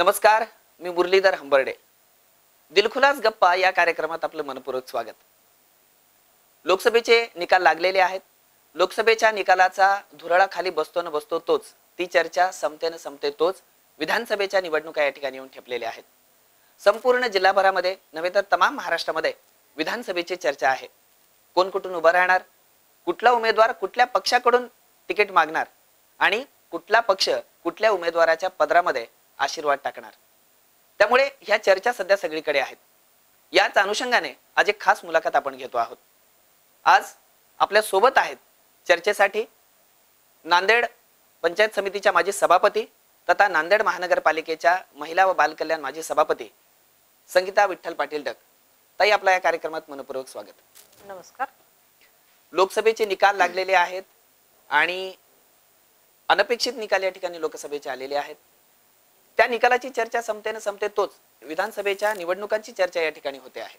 नमस्कार, मी मुरलीधर हंबर्डे. दिलखुलास गप्पा या कार्यक्रमात आपलं मनपूर्वक स्वागत. लोकसभेचे निकाल लागलेले आहेत. लोकसभेच्या निकालाचा धुरळा खाली बसतो न बसतो तोच, ती चर्चा संपते न संपते तोच विधानसभेच्या निवडणुका या ठिकाणी येऊन ठेपलेल्या आहेत. संपूर्ण जिल्हाभरामध्ये नव्हे तर तमाम महाराष्ट्रामध्ये विधानसभेची चर्चा आहे. कोण कुठून उभा राहणार, कुठला उमेदवार कुठल्या पक्षाकडून तिकीट मागणार आणि कुठला पक्ष कुठल्या उमेदवाराच्या पदरामध्ये आशीर्वाद टाकणार. त्यामुळे ह्या चर्चा सध्या सगळीकडे आहेत. याच अनुषंगाने आज एक खास मुलाखत आपण घेतो आहोत. आज आपल्या सोबत आहेत चर्चेसाठी नांदेड पंचायत समितीच्या माजी सभापती तथा नांदेड महानगरपालिकेच्या महिला व बालकल्याण माजी सभापती संगीता विठ्ठल पाटील डक. ताई, आपल्या या कार्यक्रमात मनपूर्वक स्वागत. नमस्कार. लोकसभेचे निकाल लागलेले आहेत आणि अनपेक्षित निकाल या ठिकाणी लोकसभेचे आलेले आहेत. त्या निकालाची चर्चा संपते न संपते तोच विधानसभेच्या निवडणुकांची चर्चा या ठिकाणी होते आहे.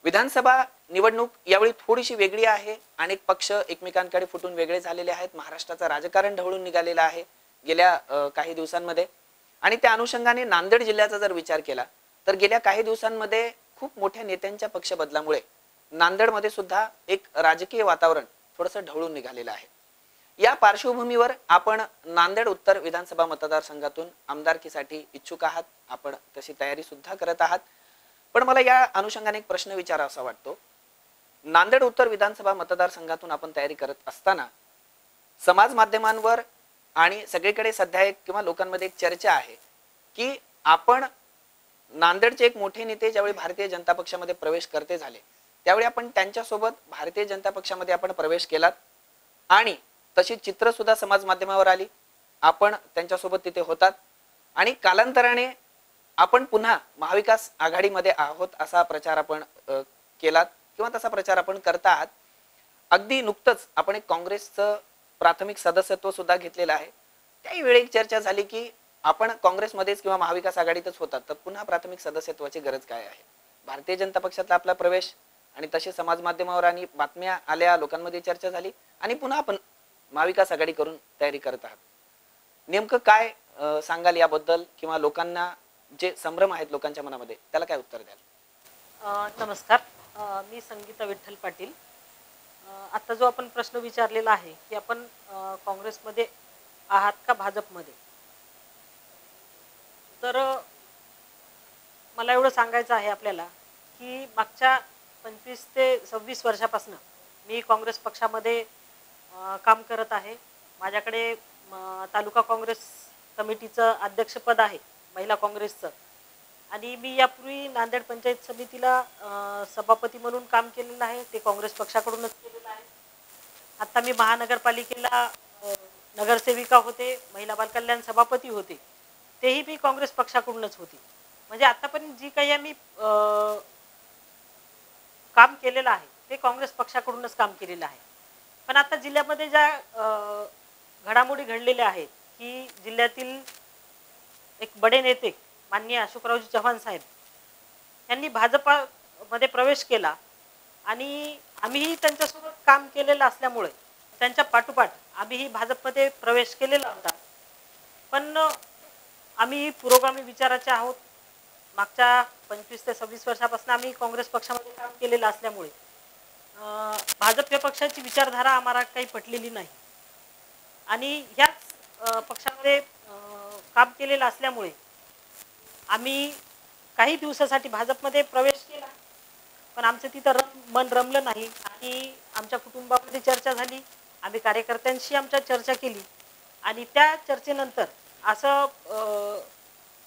विधानसभा निवडणूक यावेळी थोडीशी वेगळी आहे. अनेक पक्ष एकमेकांकडे फुटून वेगळे झालेले आहेत. महाराष्ट्राचं राजकारण ढवळून निघालेलं आहे गेल्या काही दिवसांमध्ये. आणि त्या अनुषंगाने नांदेड जिल्ह्याचा जर विचार केला तर गेल्या काही दिवसांमध्ये खूप मोठ्या नेत्यांच्या पक्ष बदलामुळे नांदेडमध्ये सुद्धा एक राजकीय वातावरण थोडंसं ढवळून निघालेलं आहे. या पार्श्वभूमीवर आपण नांदेड उत्तर विधानसभा मतदारसंघातून आमदारकीसाठी इच्छुक आहात. आपण तशी तयारी सुद्धा करत आहात. पण मला या अनुषंगाने एक प्रश्न विचारावासा वाटतो. नांदेड उत्तर विधानसभा मतदारसंघातून आपण तयारी करत असताना समाज माध्यमांवर आणि सगळीकडे सध्या एक किंवा लोकांमध्ये एक चर्चा आहे की आपण नांदेडचे एक मोठे नेते ज्यावेळी भारतीय जनता पक्षामध्ये प्रवेश करते झाले त्यावेळी आपण त्यांच्यासोबत भारतीय जनता पक्षामध्ये आपण प्रवेश केलात आणि तशी चित्र सुद्धा समाज माध्यमावर आली. आपण त्यांच्यासोबत तिथे होतात आणि कालांतराने आपण पुन्हा महाविकास आघाडीमध्ये आहोत असा प्रचार आपण केलात किंवा तसा प्रचार आपण करता आहात. अगदी नुकतंच आपण एक काँग्रेसचं प्राथमिक सदस्यत्व सुद्धा घेतलेलं आहे. त्याही वेळी एक चर्चा झाली की आपण काँग्रेसमध्येच किंवा महाविकास आघाडीतच होतात तर पुन्हा प्राथमिक सदस्यत्वाची गरज काय आहे. भारतीय जनता पक्षातला आपला प्रवेश आणि तसे समाज माध्यमावर आणि बातम्या आल्या, लोकांमध्ये चर्चा झाली आणि पुन्हा आपण महाविकास आघाडी करून तयारी करत आहात. नेमकं काय सांगाल याबद्दल किंवा लोकांना जे संभ्रम आहेत लोकांच्या मनामध्ये त्याला काय उत्तर द्याल? नमस्कार. मी संगीता विठ्ठल पाटील. आता जो आपण प्रश्न विचारलेला आहे की आपण काँग्रेसमध्ये आहात का भाजपमध्ये, तर मला एवढं सांगायचं आहे आपल्याला की मागच्या 25 ते 26 वर्षापासून मी काँग्रेस पक्षामध्ये काम करत आहे. माझ्याकडे तालुका काँग्रेस कमिटीचं अध्यक्षपद आहे महिला काँग्रेसचं आणि मी यापूर्वी नांदेड पंचायत समितीला सभापती म्हणून काम केलेलं आहे. ते काँग्रेस पक्षाकडूनच केलेलं आहे. आता मी महानगरपालिकेला नगरसेविका होते, महिला बालकल्याण सभापती होते, तेही मी काँग्रेस पक्षाकडूनच होती. म्हणजे आतापर्यंत जी काही आम्ही काम केलेलं आहे ते काँग्रेस पक्षाकडूनच काम केलेलं आहे. पण आता जिल्ह्यामध्ये ज्या घडामोडी घडलेल्या आहेत की जिल्ह्यातील एक बडे नेते माननीय अशोकरावजी चव्हाण साहेब यांनी भाजपामध्ये प्रवेश केला आणि आम्हीही त्यांच्यासोबत काम केलेलं असल्यामुळे त्यांच्या पाठोपाठ आम्हीही भाजपमध्ये प्रवेश केलेला होता. पण आम्ही पुरोगामी विचाराचे आहोत. मागच्या 25 ते 26 वर्षापासून आम्ही काँग्रेस पक्षामध्ये काम केलेलं असल्यामुळे भाजप या पक्षाची विचारधारा आम्हाला काही पटलेली नाही आणि ह्याच पक्षामध्ये काम केलेलं असल्यामुळे आम्ही काही दिवसासाठी भाजपमध्ये प्रवेश केला. पण आमचं तिथं मन रमलं नाही आणि आमच्या कुटुंबामध्ये चर्चा झाली. आम्ही कार्यकर्त्यांशी आमच्या चर्चा केली आणि त्या चर्चेनंतर असं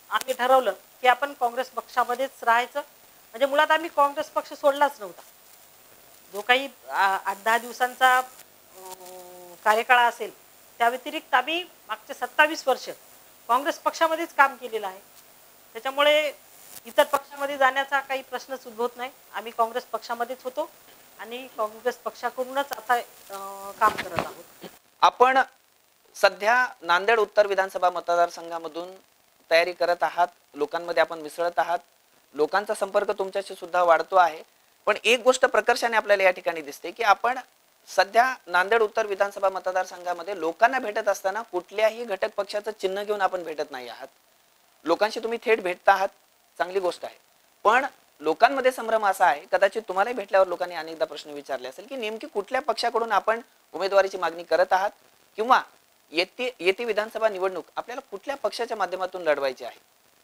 आम्ही ठरवलं की आपण काँग्रेस पक्षामध्येच राहायचं. म्हणजे मुळात आम्ही काँग्रेस पक्ष सोडलाच नव्हता. जो काही 8-10 दिवसांचा कार्यकाळ असेल त्या व्यतिरिक्त आम्ही मागचे 27 वर्ष काँग्रेस पक्षामध्येच काम केलेलं आहे. त्याच्यामुळे इतर पक्षामध्ये जाण्याचा काही प्रश्नच उद्भवत नाही. आम्ही काँग्रेस पक्षामध्येच होतो आणि काँग्रेस पक्षाकडूनच आता काम करत आहोत. आपण सध्या नांदेड उत्तर विधानसभा मतदारसंघामधून तयारी करत आहात. लोकांमध्ये आपण मिसळत आहात. लोकांचा संपर्क तुमच्याशी सुद्धा वाढतो आहे. पण एक गोष्ट प्रकर्षाने आपल्याला या ठिकाणी दिसते की आपण सध्या नांदेड उत्तर विधानसभा मतदारसंघामध्ये लोकांना भेटत असताना कुठल्याही घटक पक्षाचं चिन्ह घेऊन आपण भेटत नाही आहात. लोकांशी तुम्ही थेट भेटता आहात, चांगली गोष्ट आहे. पण लोकांमध्ये संभ्रम असा आहे, कदाचित तुम्हालाही भेटल्यावर लोकांनी अनेकदा प्रश्न विचारले असेल की नेमकी कुठल्या पक्षाकडून आपण उमेदवारीची मागणी करत आहात, किंवा येती विधानसभा निवडणूक आपल्याला कुठल्या पक्षाच्या माध्यमातून लढवायची आहे.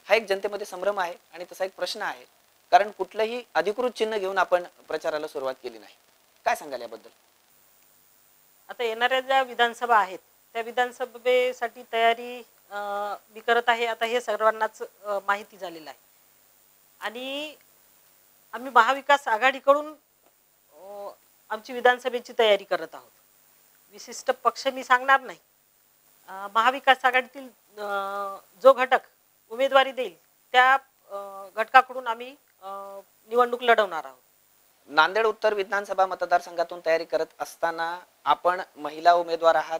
हा एक जनतेमध्ये संभ्रम आहे आणि तसा एक प्रश्न आहे, कारण कुठलंही अधिकृत चिन्ह घेऊन आपण प्रचाराला सुरुवात केली नाही. काय सांगाल याबद्दल? आता येणाऱ्या ज्या विधानसभा आहेत त्या विधानसभेसाठी तयारी मी करत आहे, आता हे सर्वांनाच माहिती झालेलं आहे. आणि आम्ही महाविकास आघाडीकडून आमची विधानसभेची तयारी करत आहोत. विशिष्ट पक्ष मी सांगणार नाही. महाविकास आघाडीतील जो घटक उमेदवारी देईल त्या घटकाकडून आम्ही निवडणूक लढवणार आहोत. नांदेड उत्तर विधानसभा मतदारसंघातून तयारी करत असताना आपण महिला उमेदवार आहात,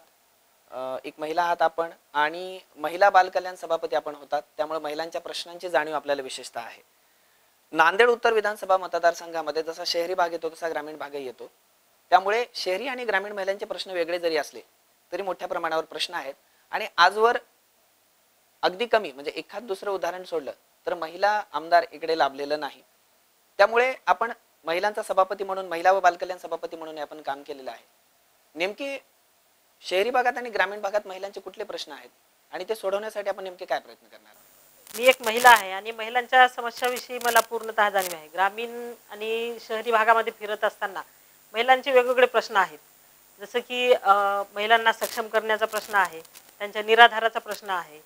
एक महिला आहात आपण, आणि महिला बालकल्याण सभापती आपण होतात, त्यामुळे महिलांच्या प्रश्नांची जाणीव आपल्याला विशेषतः आहे. नांदेड उत्तर विधानसभा मतदारसंघामध्ये जसा शहरी भाग येतो तसा ग्रामीण भागही येतो, त्यामुळे शहरी आणि ग्रामीण महिलांचे प्रश्न वेगळे जरी असले तरी मोठ्या प्रमाणावर प्रश्न आहेत. आणि आजवर अगदी कमी म्हणजे एखाद दुसरं उदाहरण सोडलं तर महिला आमदार इकडे लाभलेलं नाही. त्यामुळे आपण महिलांचा सभापती म्हणून, महिला व बालकल्याण सभापती म्हणून आपण काम केलेलं आहे. नेमकी शहरी भागात आणि ग्रामीण भागात महिलांचे कुठले प्रश्न आहेत आणि ते सोडवण्यासाठी आपण नेमके काय प्रयत्न करणार? मी एक महिला आहे आणि महिलांच्या समस्याविषयी मला पूर्णतः जाणीव आहे. ग्रामीण आणि शहरी भागामध्ये फिरत असताना महिलांचे वेगवेगळे प्रश्न आहेत. जसं की महिलांना सक्षम करण्याचा प्रश्न आहे, त्यांच्या निराधाराचा प्रश्न आहे.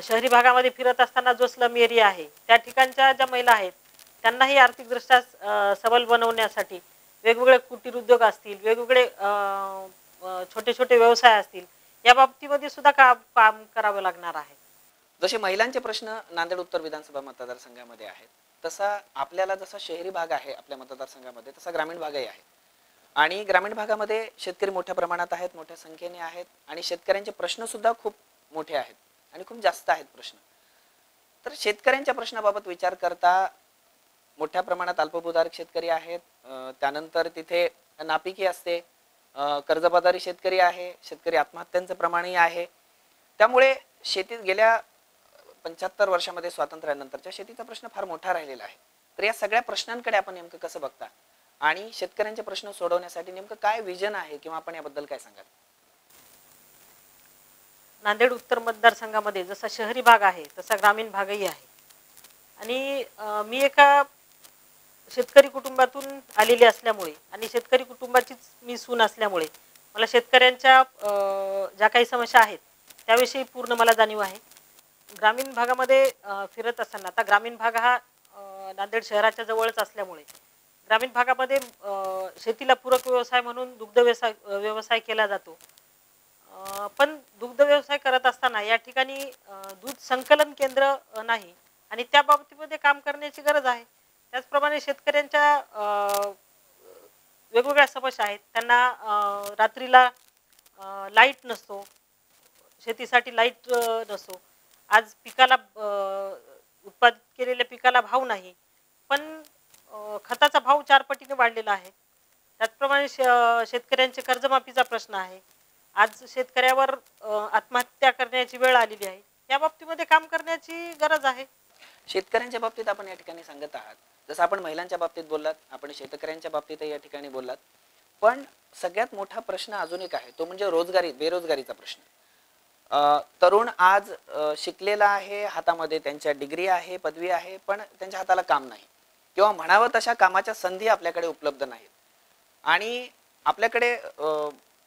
शहरी भागामध्ये फिरत असताना जो स्लम एरिया आहे त्या ठिकाणच्या ज्या महिला आहेत त्यांनाही आर्थिकदृष्ट्या सबल बनवण्यासाठी वेगवेगळे कुटीर उद्योग असतील, वेगवेगळे छोटे छोटे व्यवसाय असतील, या बाबतीमध्ये सुद्धा काम करावं लागणार आहे. जसे महिलांचे प्रश्न नांदेड उत्तर विधानसभा मतदारसंघामध्ये आहेत, तसा आपल्याला जसा शहरी भाग आहे आपल्या मतदारसंघामध्ये तसा ग्रामीण भागही आहे. आणि ग्रामीण भागामध्ये शेतकरी मोठ्या प्रमाणात आहेत, मोठ्या संख्येने आहेत, आणि शेतकऱ्यांचे प्रश्न सुद्धा खूप मोठे आहेत आणि खूप जास्त आहेत प्रश्न. तर शेतकऱ्यांच्या प्रश्नाबाबत विचार करता मोठ्या प्रमाणात अल्पभूधारक शेतकरी आहेत, त्यानंतर तिथे नापिकी असते, कर्जबाजारी शेतकरी आहे, शेतकरी आत्महत्यांचं प्रमाणही आहे. त्यामुळे शेतीत गेल्या 75 वर्षामध्ये स्वातंत्र्यानंतरच्या शेतीचा प्रश्न फार मोठा राहिलेला आहे. तर या सगळ्या प्रश्नांकडे आपण नेमकं कसं बघता आणि शेतकऱ्यांचे प्रश्न सोडवण्यासाठी नेमकं काय विजन आहे किंवा आपण याबद्दल काय सांगाल? नांदेड उत्तर मतदारसंघामध्ये जसा शहरी भाग आहे तसा ग्रामीण भागही आहे. आणि मी एका शेतकरी कुटुंबातून आलेली असल्यामुळे आणि शेतकरी कुटुंबाचीच मी सून असल्यामुळे मला शेतकऱ्यांच्या ज्या काही समस्या आहेत त्याविषयी पूर्ण मला जाणीव आहे. ग्रामीण भागामध्ये फिरत असताना, आता ग्रामीण भाग हा नांदेड शहराच्या जवळच असल्यामुळे ग्रामीण भागामध्ये शेतीला पूरक व्यवसाय म्हणून दुग्ध व्यवसाय केला जातो. पण दुग्ध व्यवसाय करत असताना या ठिकाणी दूध संकलन केंद्र नाही आणि त्या बाबतीमध्ये काम करण्याची गरज आहे. त्याचप्रमाणे शेतकऱ्यांच्या वेगवेगळ्या समस्या आहेत. त्यांना रात्रीला लाईट नसतो, शेतीसाठी लाईट नसतो. आज पिकाला उत्पादित केलेल्या पिकाला भाव नाही, पण खताचा भाव 4 पटीने वाढलेला आहे. त्याचप्रमाणे शेतकऱ्यांचे कर्जमाफीचा प्रश्न आहे. आज शेतकऱ्यावर आत्महत्या करण्याची वेळ आलेली आहे. या बाबतीमध्ये काम करण्याची गरज आहे. शेतकऱ्यांच्या बाबतीत आपण या ठिकाणी सांगत आहात, जसं आपण महिलांच्या बाबतीत बोललात, आपण शेतकऱ्यांच्या बाबतीतही या ठिकाणी बोललात. पण सगळ्यात मोठा प्रश्न अजून एक आहे, तो म्हणजे रोजगारी, बेरोजगारीचा प्रश्न. तरुण आज शिकलेला आहे, हातामध्ये त्यांच्या डिग्री आहे, पदवी आहे, पण त्यांच्या हाताला काम नाही किंवा म्हणावं तशा कामाच्या संधी आपल्याकडे उपलब्ध नाहीत. आणि आपल्याकडे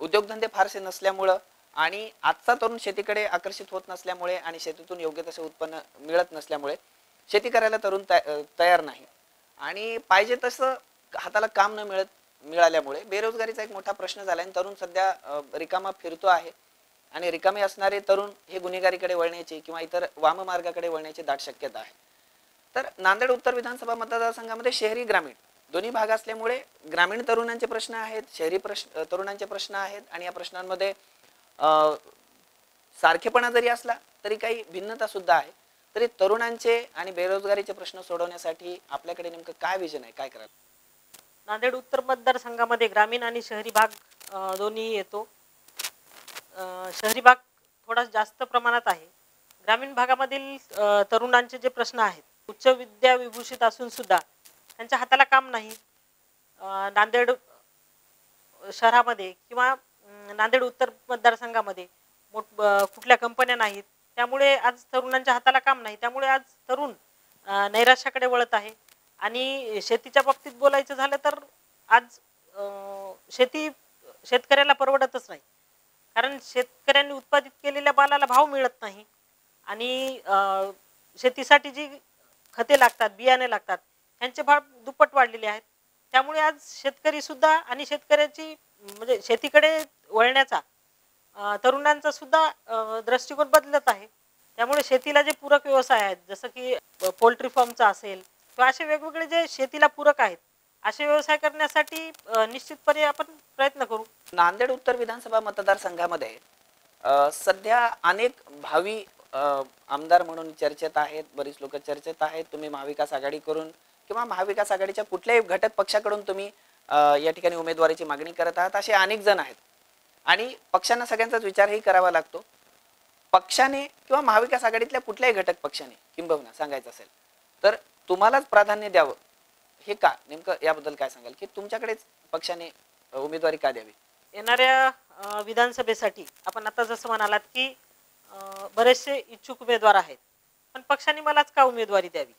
उद्योगधंदे फारसे नसल्यामुळं आणि आजचा तरुण शेतीकडे आकर्षित होत नसल्यामुळे आणि शेतीतून योग्य तसे उत्पन्न मिळत नसल्यामुळे शेती करायला तरुण तयार नाही. आणि पाहिजे तसं हाताला काम न मिळाल्यामुळे बेरोजगारीचा एक मोठा प्रश्न झाला आणि तरुण सध्या रिकामा फिरतो आहे. आणि रिकामे असणारे तरुण हे गुन्हेगारीकडे वळण्याची किंवा इतर वाम मार्गाकडे वळण्याची दाट शक्यता आहे. तर नांदेड उत्तर विधानसभा मतदारसंघामध्ये शहरी ग्रामीण दोन्ही भाग असल्यामुळे ग्रामीण तरुणांचे प्रश्न आहेत, शहरी तरुणांचे प्रश्न आहेत. आणि या प्रश्नांमध्ये सारखेपणा जरी असला तरी काही भिन्नता सुद्धा आहे. तरी तरुणांचे आणि बेरोजगारीचे प्रश्न सोडवण्यासाठी आपल्याकडे नेमकं काय विजन आहे, काय कराल? नांदेड उत्तर मतदारसंघामध्ये ग्रामीण आणि शहरी भाग दोन्ही येतो. शहरी भाग थोडा जास्त प्रमाणात आहे. ग्रामीण भागामधील तरुणांचे जे प्रश्न आहेत, उच्च विद्या विभूषित असून सुद्धा त्यांच्या हाताला काम नाही. नांदेड शहरामध्ये किंवा नांदेड उत्तर मतदारसंघामध्ये कुठल्या कंपन्या नाहीत. त्यामुळे आज तरुणांच्या हाताला काम नाही. त्यामुळे आज तरुण नैराश्याकडे वळत आहे. आणि शेतीच्या बाबतीत बोलायचं झालं तर आज शेती शेतकऱ्याला परवडतच नाही. कारण शेतकऱ्यांनी उत्पादित केलेल्या मालाला भाव मिळत नाही. आणि शेतीसाठी जी खते लागतात, बियाणे लागतात, त्यांचे भाव दुप्पट वाढलेले आहेत. त्यामुळे आज शेतकरी सुद्धा आणि शेतकऱ्याची म्हणजे शेतीकडे वळण्याचा तरुणांचा सुद्धा दृष्टिकोन बदलत आहे. त्यामुळे शेतीला जे पूरक व्यवसाय आहेत, जसं की पोल्ट्री फार्मचा असेल किंवा असे वेगवेगळे जे शेतीला पूरक आहेत, असे व्यवसाय करण्यासाठी निश्चितपणे आपण प्रयत्न करू. नांदेड उत्तर विधानसभा मतदारसंघामध्ये सध्या अनेक भावी आमदार म्हणून चर्चेत आहेत, बरीच लोक चर्चेत आहेत. तुम्ही महाविकास आघाडी करून किंवा महाविकास आघाडीच्या कुठल्याही घटक पक्षाकडून तुम्ही या ठिकाणी उमेदवारीची मागणी करत आहात, असे अनेक जण आहेत. आणि पक्षांना सगळ्यांचाच विचारही करावा लागतो. पक्षाने किंवा महाविकास आघाडीतल्या कुठल्याही घटक पक्षाने किंबहुना सांगायचं असेल तर तुम्हालाच प्राधान्य द्यावं, हे का? नेमकं याबद्दल काय सांगाल की तुमच्याकडेच पक्षाने उमेदवारी का द्यावी? येणाऱ्या विधानसभेसाठी आपण आता जसं म्हणालात की बरेचसे इच्छुक उमेदवार आहेत, पण पक्षाने मलाच का उमेदवारी द्यावी?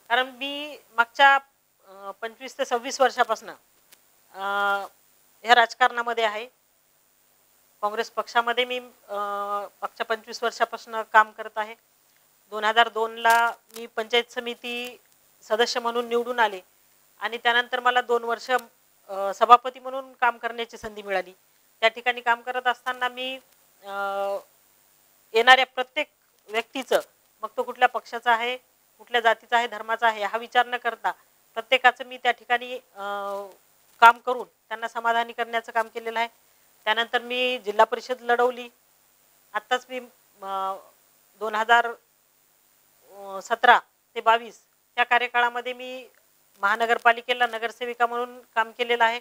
कारण मी मागच्या 25 ते 26 वर्षापासून ह्या राजकारणामध्ये आहे. काँग्रेस पक्षामध्ये मी मागच्या 25 वर्षापासून काम करत आहे. 2002ला मी पंचायत समिती सदस्य म्हणून निवडून आले आणि त्यानंतर मला 2 वर्ष सभापती म्हणून काम करण्याची संधी मिळाली. त्या ठिकाणी काम करत असताना मी येणाऱ्या प्रत्येक व्यक्तीचं, मग तो कुठल्या पक्षाचा आहे, कुठल्या जातीचा आहे, धर्माचा आहे, हा विचार न करता प्रत्येकाचं मी त्या ठिकाणी काम करून त्यांना समाधानी करण्याचं काम केलेलं आहे. त्यानंतर मी जिल्हा परिषद लढवली. आत्ताच मी 2017 ते 22 या कार्यकाळामध्ये मी महानगरपालिकेला नगरसेविका म्हणून काम केलेलं आहे.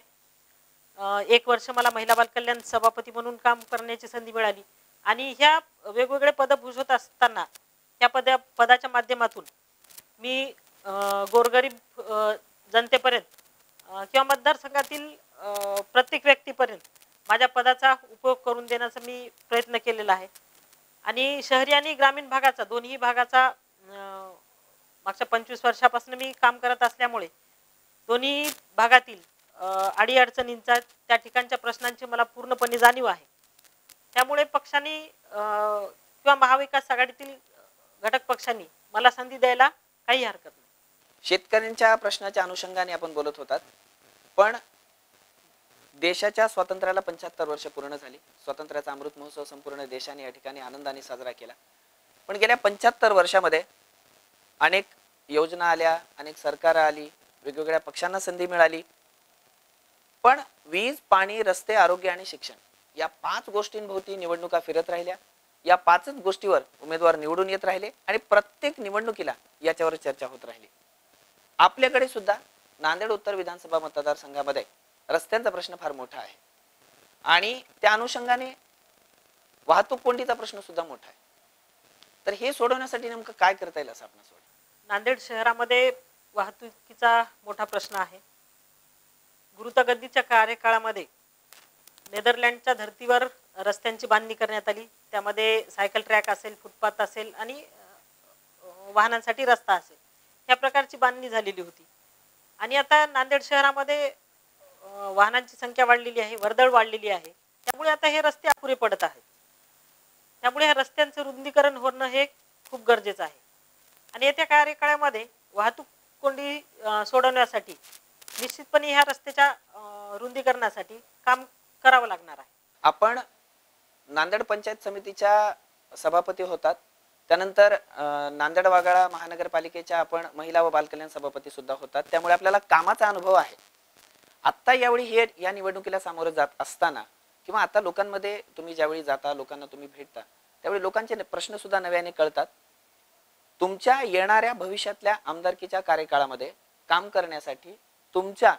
1 वर्ष मला महिला बाल कल्याण सभापती म्हणून काम करण्याची संधी मिळाली. आणि ह्या वेगवेगळे पद भूषवत असताना त्या पदाच्या माध्यमातून मी गोरगरीब जनतेपर्यंत किंवा मतदारसंघातील प्रत्येक व्यक्तीपर्यंत माझ्या पदाचा उपयोग करून देण्याचा मी प्रयत्न केलेला आहे. आणि शहरी आणि ग्रामीण भागाचा, दोन्ही भागाचा मागच्या 25 वर्षापासून मी काम करत असल्यामुळे दोन्ही भागातील अडीअडचणींचा, त्या ठिकाणच्या प्रश्नांची मला पूर्णपणे जाणीव आहे. त्यामुळे पक्षांनी किंवा महाविकास आघाडीतील घटक पक्षांनी मला संधी द्यायला काही हरकत नाही. शेतकऱ्यांच्या प्रश्नाच्या अनुषंगाने आपण बोलत होतात, पण देशाच्या स्वातंत्र्याला 75 वर्ष पूर्ण झाली. स्वातंत्र्याचा अमृत महोत्सव संपूर्ण देशाने या ठिकाणी आनंदाने साजरा केला. पण गेल्या 75 वर्षामध्ये अनेक योजना आल्या, अनेक सरकार आली, वेगवेगळ्या पक्षांना संधी मिळाली. पण वीज, पाणी, रस्ते, आरोग्य आणि शिक्षण या 5 गोष्टींभोवती निवडणुका फिरत राहिल्या. या 5च गोष्टीवर उमेदवार निवडून येत राहिले आणि प्रत्येक निवडणुकीला याच्यावर चर्चा होत राहिली. आपल्याकडे सुद्धा नांदेड उत्तर विधानसभा मतदारसंघामध्ये रस्त्यांचा प्रश्न फार मोठा आहे आणि त्या अनुषंगाने वाहतूक कोंडीचा प्रश्न सुद्धा मोठा आहे. तर हे सोडवण्यासाठी नेमकं काय करता येईल असं आपणास वाटतं? नांदेड शहरामध्ये वाहतुकीचा मोठा प्रश्न आहे. द्रुतगतीच्या कार्यकाळामध्ये नेदरलँडच्या धर्तीवर रस्त्यांची बांधणी करण्यात आली. त्यामध्ये सायकल ट्रॅक असेल, फुटपाथ असेल आणि वाहनांसाठी रस्ता असेल, ह्या प्रकारची बांधणी झालेली होती. आणि आता नांदेड शहरामध्ये वाहनांची संख्या वाढलेली आहे, वर्दळ वाढलेली आहे. त्यामुळे आता हे रस्ते अपुरे पडत आहेत. त्यामुळे ह्या रस्त्यांचं रुंदीकरण होणं हे खूप गरजेचं आहे. आणि येत्या कार्यकाळामध्ये वाहतूक कोंडी सोडवण्यासाठी निश्चितपणे ह्या रस्त्याच्या रुंदीकरणासाठी काम करावं लागणार आहे. आपण नांदेड पंचायत समितीच्या सभापती होतात, त्यानंतर नांदेड वाघाळा महानगरपालिकेच्या आपण महिला व बालकल्याण सभापती सुद्धा होतात. त्यामुळे आपल्याला कामाचा अनुभव आहे. आत्ता यावेळी हे या निवडणुकीला सामोरं जात असताना किंवा आता लोकांमध्ये तुम्ही ज्यावेळी जाता, लोकांना तुम्ही भेटता, त्यावेळी लोकांचे प्रश्न सुद्धा नव्याने कळतात. तुमच्या येणाऱ्या भविष्यातल्या आमदारकीच्या कार्यकाळामध्ये काम करण्यासाठी तुमच्या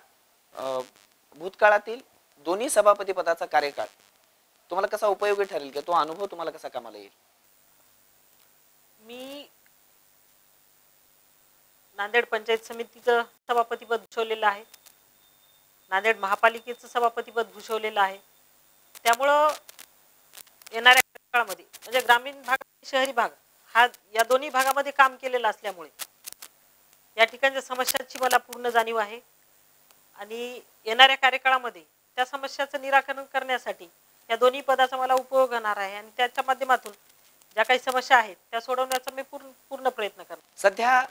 भूतकाळातील दोन्ही सभापती पदाचा कार्यकाळ तुम्हाला कसा उपयोगी ठरेल, की तो अनुभव तुम्हाला कसा कामाला येईल? मी नांदेड पंचायत समितीचं सभापतीपद भूषवलेलं आहे, नांदेड महापालिकेचं सभापतीपद भूषवलेलं आहे. त्यामुळं येणाऱ्या काळामध्ये म्हणजे ग्रामीण भाग आणि शहरी भाग हा या दोन्ही भागामध्ये काम केलेलं असल्यामुळे या ठिकाणच्या समस्यांची मला पूर्ण जाणीव आहे आणि येणाऱ्या कार्यकाळामध्ये त्या समस्याचं निराकरण करण्यासाठी या दोन्ही पदाचा मला उपयोग होणार आहे आणि त्याच्या माध्यमातून ज्या काही समस्या आहेत त्या सोडवण्याचा मी पूर्ण प्रयत्न करतो. सध्या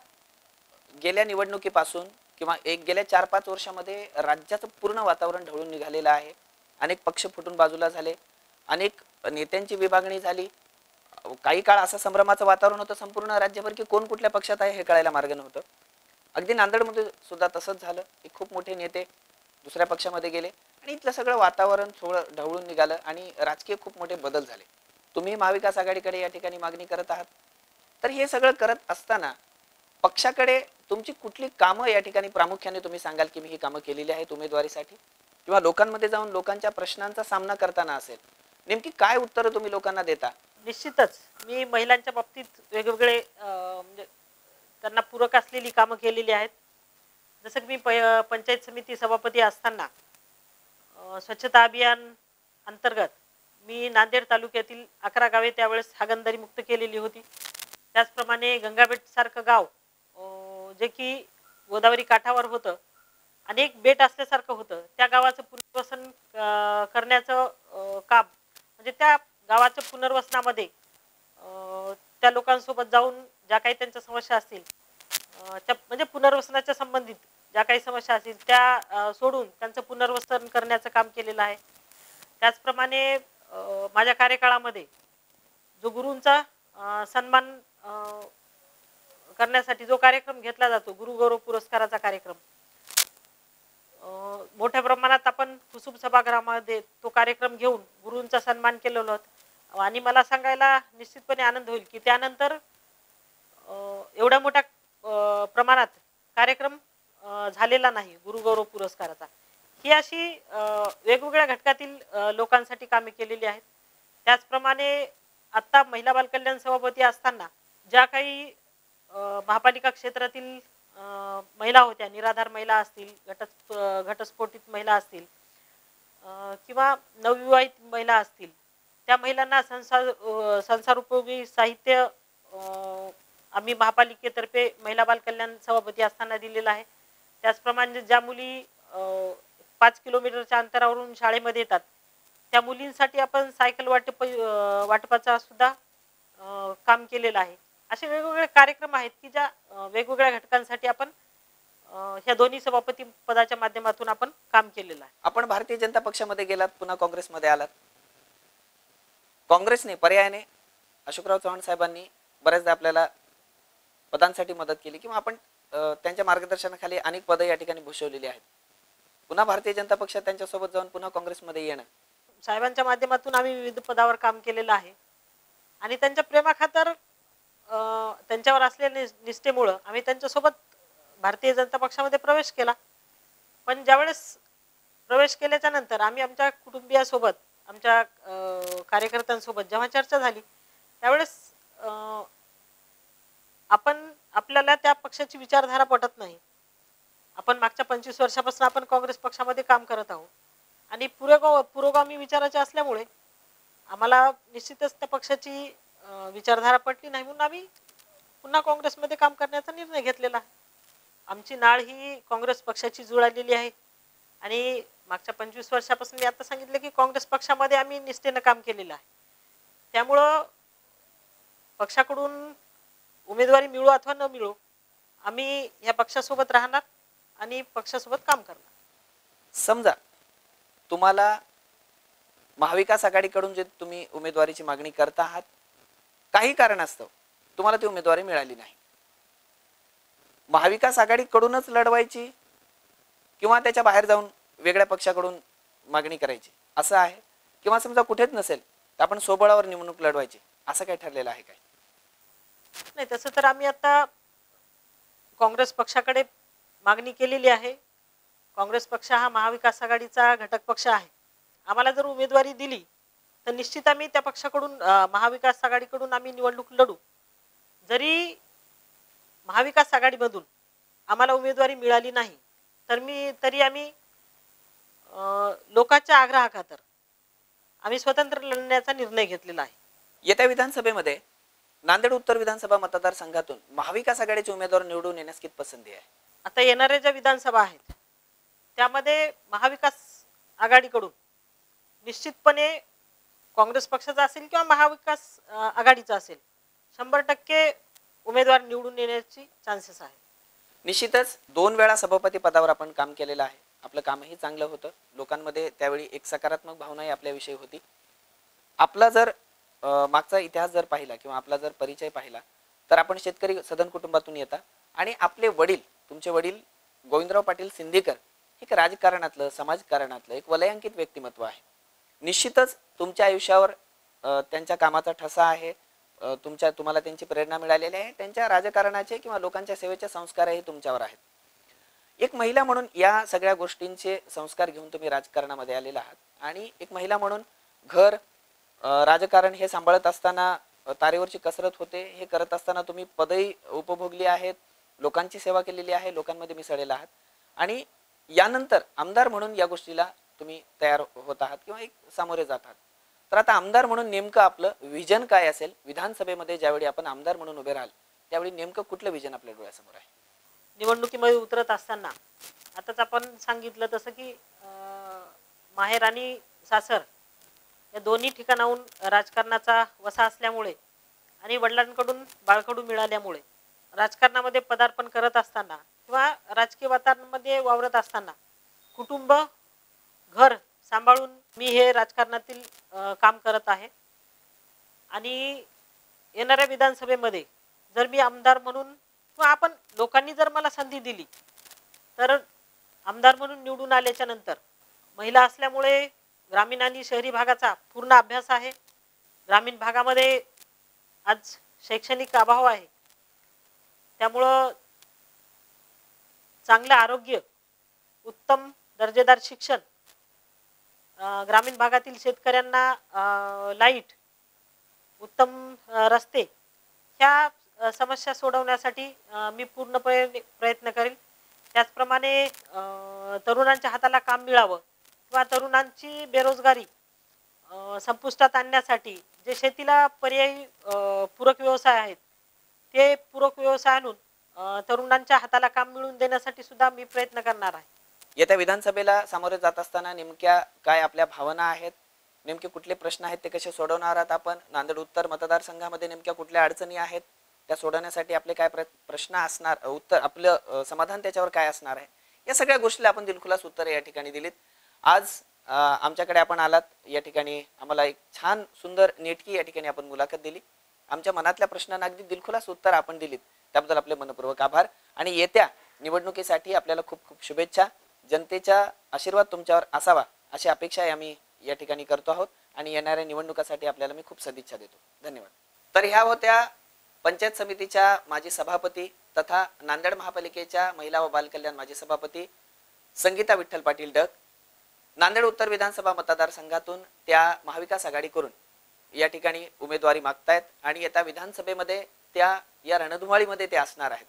गेल्या निवडणुकीपासून किंवा गेल्या 4-5 वर्षामध्ये राज्याचं पूर्ण वातावरण ढवळून निघालेलं आहे. अनेक पक्ष फुटून बाजूला झाले, अनेक नेत्यांची विभागणी झाली. काही काळ असं संभ्रमाचं वातावरण होतं संपूर्ण राज्यभर की कोण कुठल्या पक्षात आहे हे कळायला मार्ग नव्हतं. अगदी नांदेडमध्ये सुद्धा तसंच झालं की खूप मोठे नेते दुसऱ्या पक्षामध्ये गेले आणि इथलं सगळं वातावरण थोडं ढवळून निघालं आणि राजकीय खूप मोठे बदल झाले. तुम्ही महाविकास आघाडीकडे या ठिकाणी मागणी करत आहात. तर हे सगळं करत असताना पक्षाकडे तुमची कुठली कामं या ठिकाणी प्रामुख्याने तुम्ही सांगाल की मी ही कामं केलेली आहेत उमेदवारीसाठी किंवा लोकांमध्ये जाऊन लोकांच्या प्रश्नांचा सामना करताना असेल, नेमकी काय उत्तरं तुम्ही लोकांना देता? निश्चितच मी महिलांच्या बाबतीत वेगवेगळे म्हणजे त्यांना पूरक असलेली कामं केलेली आहेत. जसं की मी पंचायत समिती सभापती असताना स्वच्छता अभियान अंतर्गत मी नांदेड तालुक्यातील 11 गावे त्यावेळेस हागणदारी मुक्त केलेली होती. त्याचप्रमाणे गंगाबेट सारखं गाव जे की गोदावरी काठावर होतं आणि एक बेट असल्यासारखं होतं, त्या गावाचं पुनर्वसन करण्याचं काम म्हणजे त्या गावाच्या पुनर्वसनामध्ये त्या लोकांसोबत जाऊन ज्या काही त्यांच्या समस्या असतील त्या म्हणजे पुनर्वसनाच्या संबंधित ज्या काही समस्या असतील त्या सोडून त्यांचं पुनर्वसन करण्याचं काम केलेलं आहे. त्याचप्रमाणे माझ्या कार्यकाळामध्ये जो गुरूंचा सन्मान करण्यासाठी जो कार्यक्रम घेतला जातो, गुरुगौरव पुरस्काराचा कार्यक्रम, मोठ्या प्रमाणात आपण कुसुम सभागृहामध्ये तो कार्यक्रम घेऊन गुरूंचा सन्मान केलेला होता आणि मला सांगायला निश्चितपणे आनंद होईल की त्यानंतर एवढ्या मोठ्या प्रमाणात कार्यक्रम झालेला नाही गुरुगौरव पुरस्काराचा. ही अशी वेगवेगळ्या घटकातील लोकांसाठी कामे केलेली आहेत. त्याचप्रमाणे आता महिला बालकल्याण सभापती असताना ज्या काही महापालिका क्षेत्रातील महिला होत्या, निराधार महिला असतील, घटस्फोटित महिला असतील किंवा नवविवाहित महिला असतील, त्या महिलांना संसारोपयोगी साहित्य आम्ही महापालिकेतर्फे महिला बालकल्याण सभापती असताना दिलेला आहे. त्याचप्रमाणे ज्या मुली 5 किलोमीटरच्या अंतरावरून शाळेमध्ये येतात त्या मुलींसाठी आपण सायकल वाटपाचा सुद्धा काम केलेलं आहे. असे वेगवेगळे कार्यक्रम आहेत की ज्या वेगवेगळ्या घटकांसाठी आपण ह्या दोन्ही सभापती पदाच्या माध्यमातून आपण काम केलेलं आहे. आपण भारतीय जनता पक्षामध्ये गेलात, पुन्हा काँग्रेसमध्ये आलात. काँग्रेसने पर्यायाने अशोकराव चव्हाण साहेबांनी बऱ्याचदा आपल्याला पदांसाठी मदत केली किंवा आपण त्यांच्या मार्गदर्शनाखाली अनेक पदं या ठिकाणी भूषवलेली आहेत. पुन्हा भारतीय जनता पक्षात त्यांच्यासोबत जाऊन पुन्हा काँग्रेसमध्ये येणं, साहेबांच्या माध्यमातून आम्ही विविध पदावर काम केलेलं आहे आणि त्यांच्या प्रेमाखातर त्यांच्यावर असलेल्या निष्ठेमुळं आम्ही त्यांच्यासोबत भारतीय जनता पक्षामध्ये प्रवेश केला. पण ज्यावेळेस प्रवेश केल्याच्या नंतर आम्ही आमच्या कुटुंबियासोबत, आमच्या कार्यकर्त्यांसोबत जेव्हा चर्चा झाली त्यावेळेस आपल्याला त्या पक्षाची विचारधारा पटत नाही. आपण मागच्या 25 वर्षापासून आपण काँग्रेस पक्षामध्ये काम करत आहोत आणि पुरोगामी विचाराचे असल्यामुळे आम्हाला निश्चितच त्या पक्षाची विचारधारा पटली नाही म्हणून आम्ही पुन्हा काँग्रेसमध्ये काम करण्याचा निर्णय घेतलेला आहे. आमची नाळ ही काँग्रेस पक्षाची जुळलेली आहे आणि मागच्या 25 वर्षापासून मी आता सांगितलं की काँग्रेस पक्षामध्ये आम्ही निष्ठेनं काम केलेलं आहे. त्यामुळं पक्षाकडून उमेदवारी मिळो अथवा न मिळो आम्ही या पक्षासोबत राहणार आणि पक्षासोबत काम करणार. समजा तुम्हाला महाविकास आघाडीकडून जे तुम्ही उमेदवारीची मागणी करत आहात, काही कारणास्तव तुम्हाला ती उमेदवारी मिळाली नाही, महाविकास आघाडीकडूनच लढवायची किंवा त्याच्या बाहेर जाऊन वेगळ्या पक्षाकडून मागणी करायची असं आहे, किंवा समजा कुठेच नसेल तर आपण सोबळावर निवडणूक लढवायची असं काही ठरलेलं आहे काय? नाही, तसं तर आम्ही आता काँग्रेस पक्षाकडे मागणी केलेली आहे. काँग्रेस पक्ष हा महाविकास आघाडीचा घटक पक्ष आहे. आम्हाला जर उमेदवारी दिली तर निश्चित आम्ही त्या पक्षाकडून महाविकास आघाडीकडून आम्ही निवडणूक लढू जरी महाविकास आघाडीमधून आम्हाला उमेदवारी मिळाली नाही तरी आम्ही लोकांच्या आग्रहाखातर आम्ही स्वतंत्र लढण्याचा निर्णय घेतलेला आहे. येत्या विधानसभेमध्ये नांदेड उत्तर विधानसभा मतदारसंघातून महाविकास आघाडीचे उमेदवार निवडून येण्यास किती पसंती आहे? आता येणाऱ्या ज्या विधानसभा आहेत त्यामध्ये महाविकास आघाडीकडून निश्चितपणे काँग्रेस पक्षाचा असेल किंवा महाविकास आघाडीचा असेल 100% उमेदवार निवडून येण्याची चान्सेस आहे. निश्चितच 2 वेळा सभापती पदावर आपण काम केलेलं आहे. आपलं कामही चांगलं होतं. लोकांमध्ये त्यावेळी एक सकारात्मक भावनाही आपल्याविषयी होती. आपला जर मागचा इतिहास जर पाहिला किंवा आपला जर परिचय पाहिला तर आपण शेतकरी सदन कुटुंबातून येता आणि आपले वडील, तुमचे वडील गोविंदराव पाटील सिंदीकर एक राजकारणातलं, समाजकारणातलं एक वलयांकित व्यक्तिमत्व आहे. निश्चितच तुमच्या आयुष्यावर त्यांच्या कामाचा ठसा आहे. तुम्हाला त्यांची प्रेरणा मिळालेली आहे. त्यांच्या राजकारणाचे किंवा लोकांच्या सेवेचे संस्कारही तुमच्यावर आहेत. एक महिला म्हणून या सगळ्या गोष्टींचे संस्कार घेऊन तुम्ही राजकारणामध्ये आलेला आहात आणि एक महिला म्हणून घर, राजकारण हे सांभाळत असताना तारेवरची कसरत होते. हे करत असताना तुम्ही पदही उपभोगली आहेत, लोकांची सेवा केलेली आहे, लोकांमध्ये मिसळलेला आहात आणि यानंतर आमदार म्हणून या गोष्टीला तुम्ही तयार होत आहात किंवा एक सामोरे जात आहात. तर आता आमदार म्हणून नेमकं आपलं विजन काय असेल? विधानसभेमध्ये ज्यावेळी आपण आमदार म्हणून उभे राहाल त्यावेळी नेमकं कुठलं विजन आपल्या डोळ्यासमोर आहे? निवडणुकीमध्ये उतरत असताना आताच आपण सांगितलं तसं की माहेर आणि सासर या दोन्ही ठिकाणाहून राजकारणाचा वसा असल्यामुळे आणि वडिलांकडून बाळकडू मिळाल्यामुळे राजकारणामध्ये पदार्पण करत असताना किंवा राजकीय वातावरणामध्ये वावरत असताना कुटुंब, घर सांभाळून मी हे राजकारणातील काम करत आहे. आणि येणाऱ्या विधानसभेमध्ये जर मी आमदार म्हणून किंवा आपण लोकांनी जर मला संधी दिली तर आमदार म्हणून निवडून आल्याच्या नंतर महिला असल्यामुळे ग्रामीण आणि शहरी भागाचा पूर्ण अभ्यास आहे. ग्रामीण भागामध्ये आज शैक्षणिक अभाव आहे, त्यामुळं चांगलं आरोग्य, उत्तम दर्जेदार शिक्षण, ग्रामीण भागातील शेतकऱ्यांना लाईट, उत्तम रस्ते ह्या समस्या सोडवण्यासाठी मी पूर्णपणे प्रयत्न करेल. त्याचप्रमाणे तरुणांच्या हाताला काम मिळावं किंवा तरुणांची बेरोजगारी संपुष्टात आणण्यासाठी जे शेतीला पर्यायी पूरक व्यवसाय आहेत ते पूरक व्यवसाय आणून तरुणांच्या हाताला काम मिळवून देण्यासाठी सुद्धा मी प्रयत्न करणार आहे. येत्या विधानसभेला सामोरे जात असताना नेमक्या काय आपल्या भावना आहेत, नेमके कुठले प्रश्न आहेत, ते कसे सोडवणार आहात आपण? नांदेड उत्तर मतदारसंघामध्ये नेमक्या कुठल्या अडचणी आहेत, त्या सोडवण्यासाठी आपले काय प्रश्न असणार, उत्तर आपलं समाधान त्याच्यावर काय असणार आहे, या सगळ्या गोष्टीला आपण दिलखुलास उत्तरे या ठिकाणी दिलीत. आज आमच्याकडे आपण आलात, या ठिकाणी आम्हाला एक छान सुंदर नेटकी या ठिकाणी आपण मुलाखत दिली. आमच्या मनातल्या प्रश्नांना अगदी दिलखुलास उत्तर आपण दिलीत, त्याबद्दल आपले मनपूर्वक आभार. आणि येत्या निवडणुकीसाठी आपल्याला खूप खूप शुभेच्छा. जनतेचा आशीर्वाद तुमच्यावर असावा अशी अपेक्षा आम्ही या ठिकाणी करतो आहोत आणि येणाऱ्या निवडणुकासाठी आपल्याला मी खूप सदिच्छा देतो. धन्यवाद. तर ह्या होत्या पंचायत समितीच्या माजी सभापती तथा नांदेड महापालिकेच्या महिला व बालकल्याण माजी सभापती संगीता विठ्ठल पाटील डक. नांदेड उत्तर विधानसभा मतदारसंघातून त्या महाविकास आघाडी करून या ठिकाणी उमेदवारी मागतायत आणि येत्या विधानसभेमध्ये त्या या रणधुमाळीमध्ये ते असणार आहेत.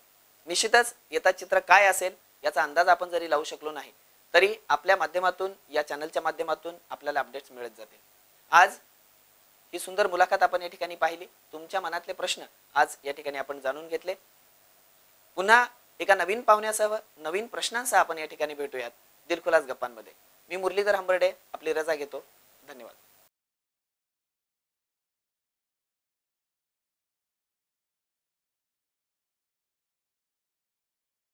निश्चितच येता चित्र काय असेल याचा अंदाज आपण जरी लावू शकलो नाही तरी आपल्या माध्यमातून, या चॅनलच्या माध्यमातून आपल्याला अपडेट्स मिळत जातील. आज ही सुंदर मुलाखत आपण या ठिकाणी पाहिली. तुमच्या मनातले प्रश्न आज या ठिकाणी आपण जाणून घेतले. पुन्हा एका नवीन पाहुण्यासह, नवीन प्रश्नांसह आपण या ठिकाणी भेटूयात दिलखुलास गप्पांमध्ये. मी मुरलीधर हंबर्डे आपली रजा घेतो. धन्यवाद.